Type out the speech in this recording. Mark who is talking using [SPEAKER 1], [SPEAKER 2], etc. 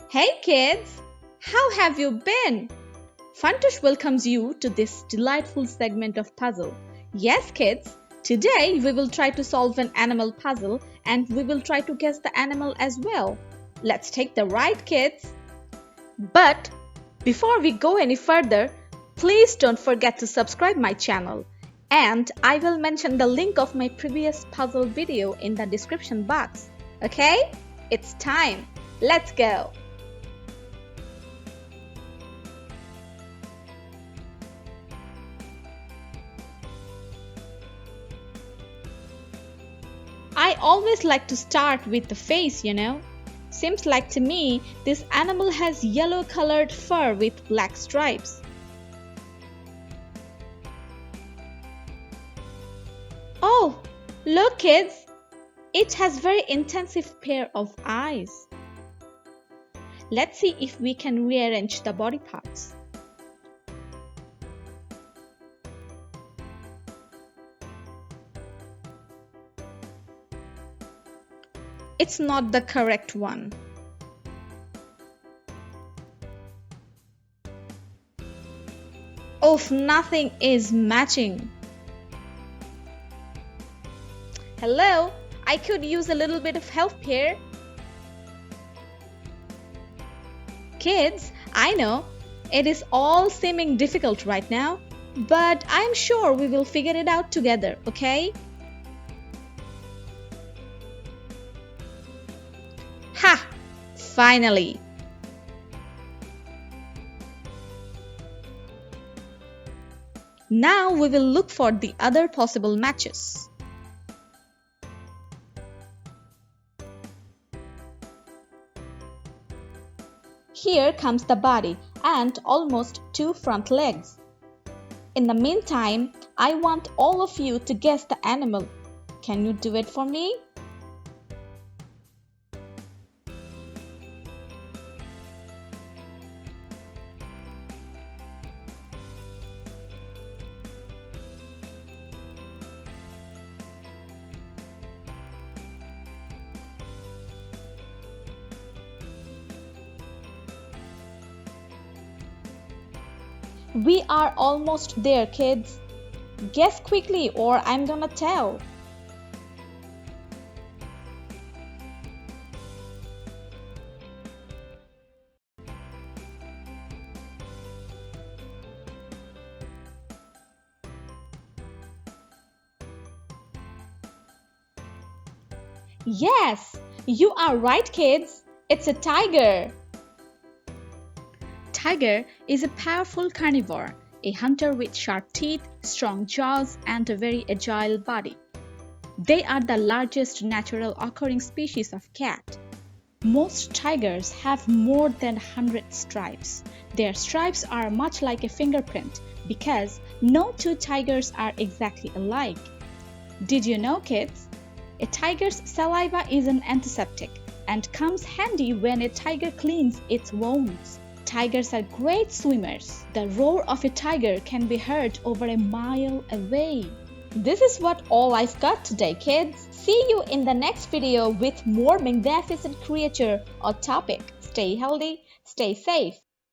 [SPEAKER 1] Hey kids, how have you been? Fantush welcomes you to this delightful segment of puzzle. Yes, kids, today we will try to solve an animal puzzle and we will try to guess the animal as well. Let's take the ride, kids. But before we go any further, please don't forget to subscribe my channel. And I will mention the link of my previous puzzle video in the description box. Okay? It's time. Let's go. I always like to start with the face, Seems like to me this animal has yellow colored fur with black stripes. Oh, look kids! It has very intensive pair of eyes. Let's see if we can rearrange the body parts. It's not the correct one. Oh, nothing is matching. Hello, I could use a little bit of help here. Kids, I know it is all seeming difficult right now, but I'm sure we will figure it out together, okay? Ha! Finally! Now we will look for the other possible matches. Here comes the body and almost 2 front legs. In the meantime, I want all of you to guess the animal. Can you do it for me? We are almost there, kids. Guess quickly or I'm gonna tell. Yes, you are right, kids. It's a tiger. Tiger is a powerful carnivore, a hunter with sharp teeth, strong jaws, and a very agile body. They are the largest natural occurring species of cat. Most tigers have more than 100 stripes. Their stripes are much like a fingerprint because no two tigers are exactly alike. Did you know, kids? A tiger's saliva is an antiseptic and comes handy when a tiger cleans its wounds. Tigers are great swimmers. The roar of a tiger can be heard over a mile away. This is what all I've got today, kids. See you in the next video with more magnificent creature or topic. Stay healthy, stay safe.